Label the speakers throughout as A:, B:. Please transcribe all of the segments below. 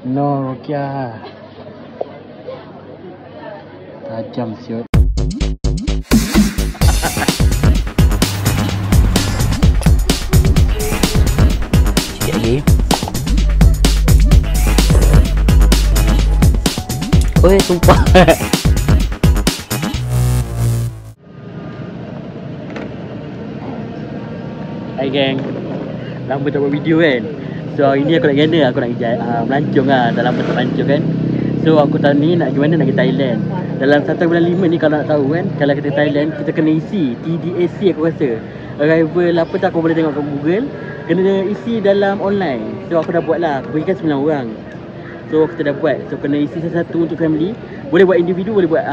A: No, Rokia. Tajam siut. Sikit lagi. Oi, sumpah. Hai geng. Lama tak buat video kan. So hari ni aku nak gana, aku nak melancong lah. Dah lama tak melancong kan. So aku tahun ni nak pergi mana, nak pergi Thailand. Dalam 1 bulan 5 ni kalau nak tahu kan, kalau kita Thailand kita kena isi TDAC aku rasa. Arrival apa tak aku boleh tengok kat Google. Kena isi dalam online. So aku dah buat lah, aku berikan 9 orang. So kita dah buat. So kena isi satu-satu untuk family. Boleh buat individu, boleh buat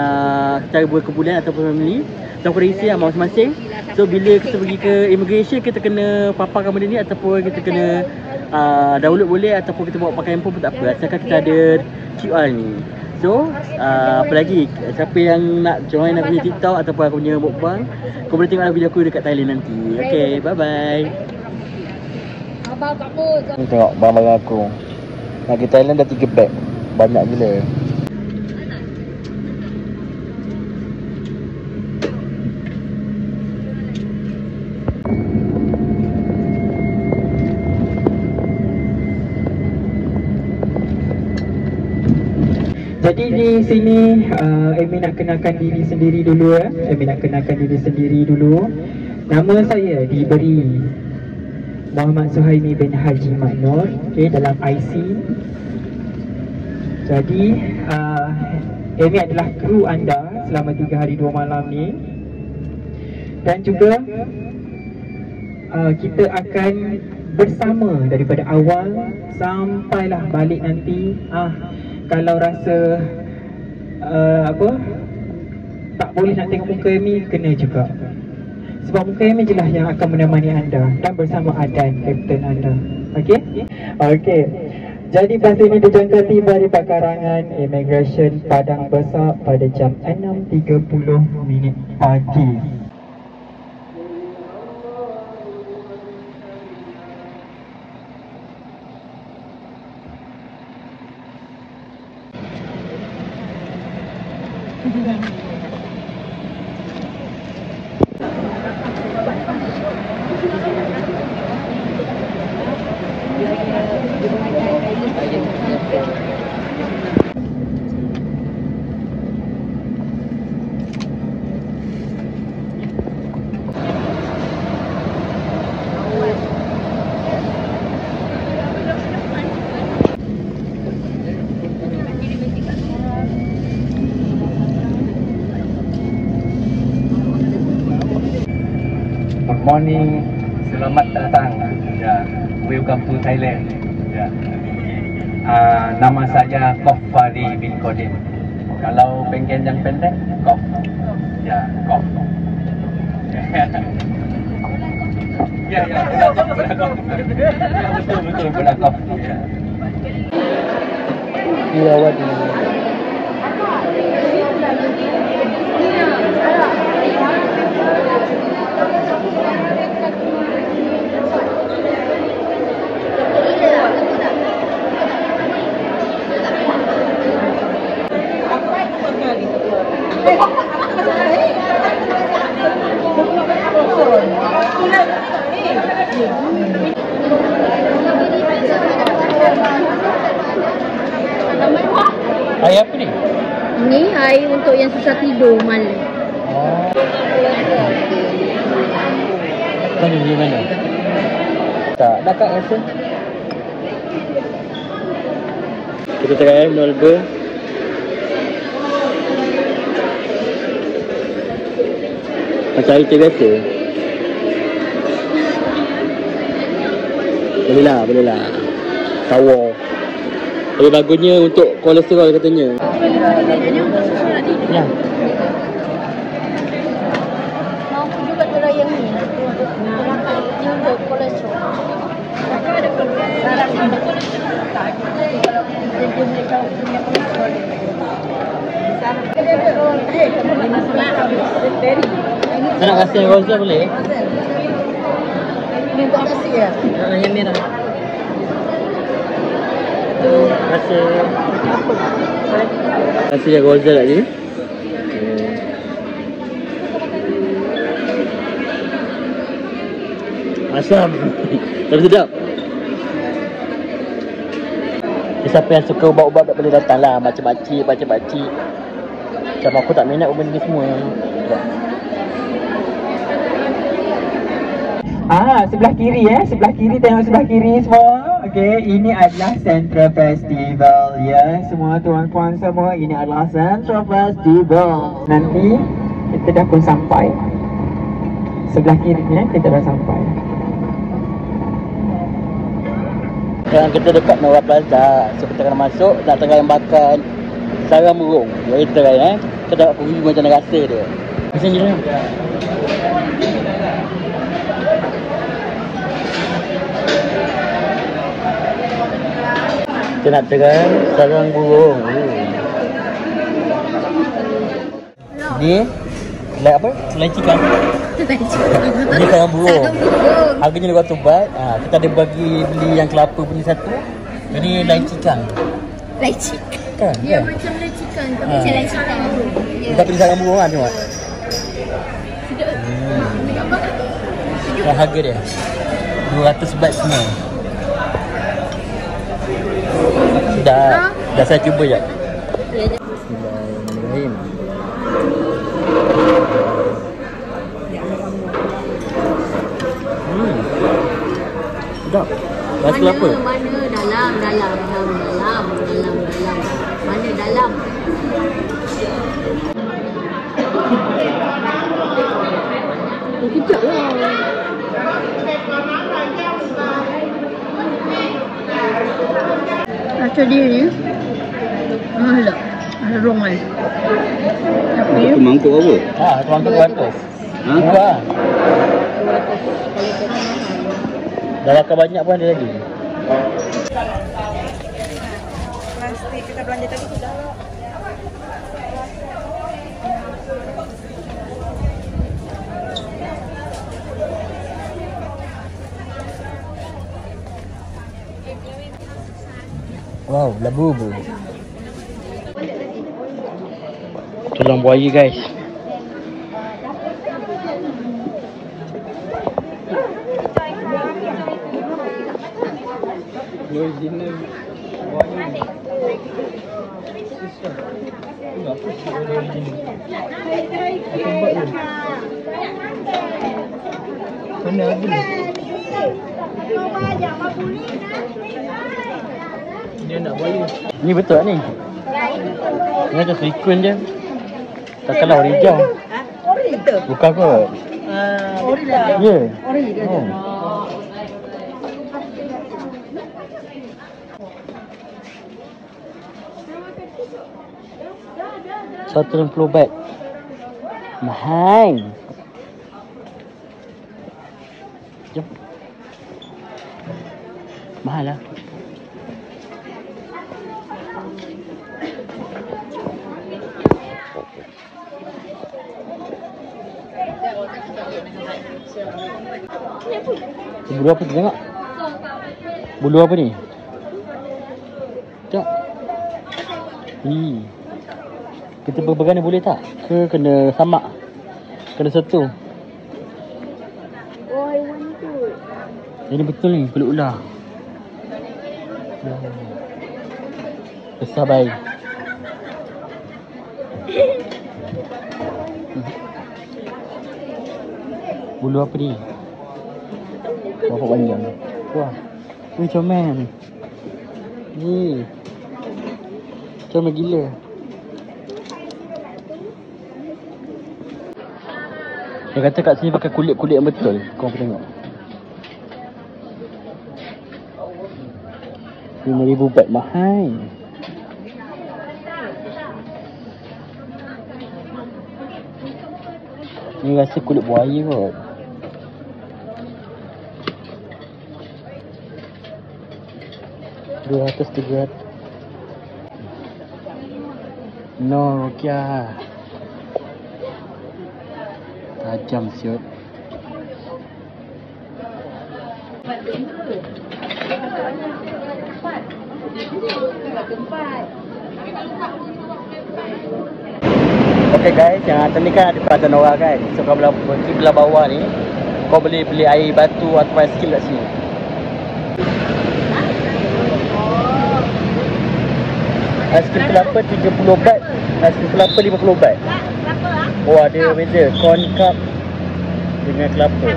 A: secara berkumpulan ataupun family. So aku dah isi lah masing-masing. So bila kita pergi ke immigration, kita kena paparkan benda ni ataupun kita kena download boleh ataupun kita bawa pakai handphone pun tak apa, asalkan kita ada QR ni. So apa lagi, siapa yang nak join aku punya TikTok ataupun aku punya mukbang, kau boleh tengok video aku dekat Thailand nanti. Okay, bye bye.
B: Abang tak apa.
A: Ni tengok barang-barang aku. Nak pergi Thailand dah 3 bag. Banyak gila.
C: Jadi di sini Amy nak kenalkan diri sendiri dulu ya. Amy nak kenalkan diri sendiri dulu. Nama saya diberi Muhammad Suhaimi bin Haji Maknur, okay, dalam IC. Jadi Amy adalah kru anda selama 3 hari 2 malam ni. Dan juga kita akan bersama daripada awal sampailah balik nanti. Kalau rasa tak boleh nak tengok muka Amy, kena juga. Sebab muka Amy je lah yang akan menemani anda dan bersama Adan, kapten anda. Okey? Okey. Jadi bas ini dijangka tiba di pekarangan Immigration Padang Besar pada jam 6.30 pagi.
D: Good morning, selamat datang. Ya, welcome to Thailand. Ya. Nama saya Kofari bin Kodim. Kalau pengen yang pendek, Kof. Ya, Kof. Ya, betul, bola Kof. Ya.
A: Iya, waduh. Air apa ni?
B: Ni air untuk yang susah tidur malam.
A: Oh. Kau ni beli mana? Tak, nak kat rasa. Kita try Nolga. Macam air teh biasa. Boleh lah. Tawar. Tapi bagusnya untuk kolesterol katanya. Ya.
B: Mau juga try yang ni. Ini untuk kolesterol. Ada kolesterol. Kalau dia boleh tahu punya kolesterol.
A: Nak rasa yang rosa boleh?
B: Ini untuk nasi ya?
A: Yang merah.
B: Tu
A: Kasih. Kasih yang roza lagi. Asam. Tapi sedap. Siapa yang suka ubat-ubat boleh datang lah. Macam pakcik. Macam aku tak minat ubat ni semua.
C: Sebelah kiri sebelah kiri, tengok sebelah kiri semua. Okey, ini adalah Central Festival ya. Semua tuan-puan semua, ini adalah Central Festival. Nanti kita dah pun sampai. Sebelah kiri kita dah sampai.
A: Sekarang kita dekat Nora Plaza. So kita kena masuk, nak tengah makan sarang burung. Kita kita dapat pergi macam mana rasa dia. Macam ni lah. Kita nak terang sarang burung. Ni selai apa? Selai chicken. Ni sarang burung. Harganya RM200. Kita ada beli yang kelapa punya satu. Ini lain chicken.
B: Lai chicken.
A: Kan?
B: Ya, macam lai chicken. Tapi macam lai chicken.
A: Kita pilih sarang burung lah tengok. Harga dia RM200 semua. Dah saya cuba je. Bismillahirrahmanirrahim. Sedap. Rasa apa?
B: Mana dalam. Mana dalam? Kejap lah. Rasa dia ni ada rongai. Tapi
D: Itu mangkuk apa?
A: Itu mangkuk 200. Murah. Dah makan banyak pun ada lagi.
E: Plastik kita belanja tadi sudah lah.
A: Wow, labu-bu. Tulang buaya guys. Ni betul ni. Ni macam silikon je. Takkanlah ori hijau.
E: Ori itu.
A: Bukan kot.
E: Ori lah.
A: Ya.
E: Ori dia.
A: Oh. $160 mahal. Jom. Mahal lah. Bulu apa tu tengok? Bulu apa ni? Tengok. Kita berpegang ni boleh tak? Ke kena samak? Kena sentuh?
B: Oh, haiwan tu.
A: Ini betul ni, kulit ular. Besar baik. Bulu apa ni? Berapa panjang? Wah, ni comel. Ni comel gila. Dia kata kat sini pakai kulit-kulit yang betul. Kau tengok. RM5,000 mahal. Ni rasa kulit buaya kot. $200, $300. No, Rokia. Tajam siot. Okay guys, yang atas ni kan ada peralatan orang kan. So kau belah bawah ni, kau boleh beli air batu atau ice cream kat sini. Ice cream kelapa 30 baht, ice cream kelapa 50 baht. Oh ada beza, corn cup dengan kelapa.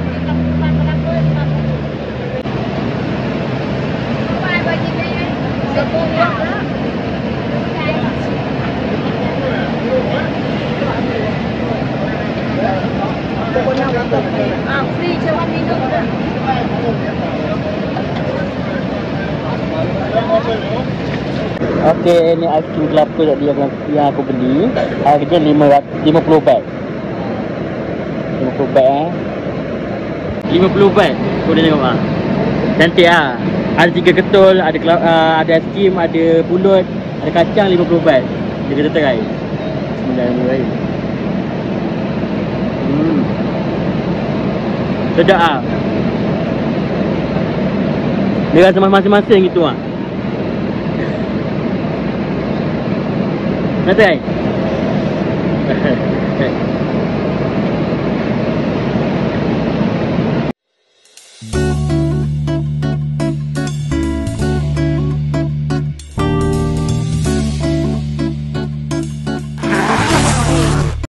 B: Free cawan minum dah.
A: Okey, ni ice cream kelapa yang aku beli. Harganya 50 baht. 50 baht 50 baht. Kau dah tengok ah. Cantik ah. Ada 3 ketul, ada es krim, ada pulut, ada kacang 50 baht. Dia kata terai. Bismillahirrahmanirrahim. Sedap ah. Dia rasa masing-masing gitu ah. Nak try?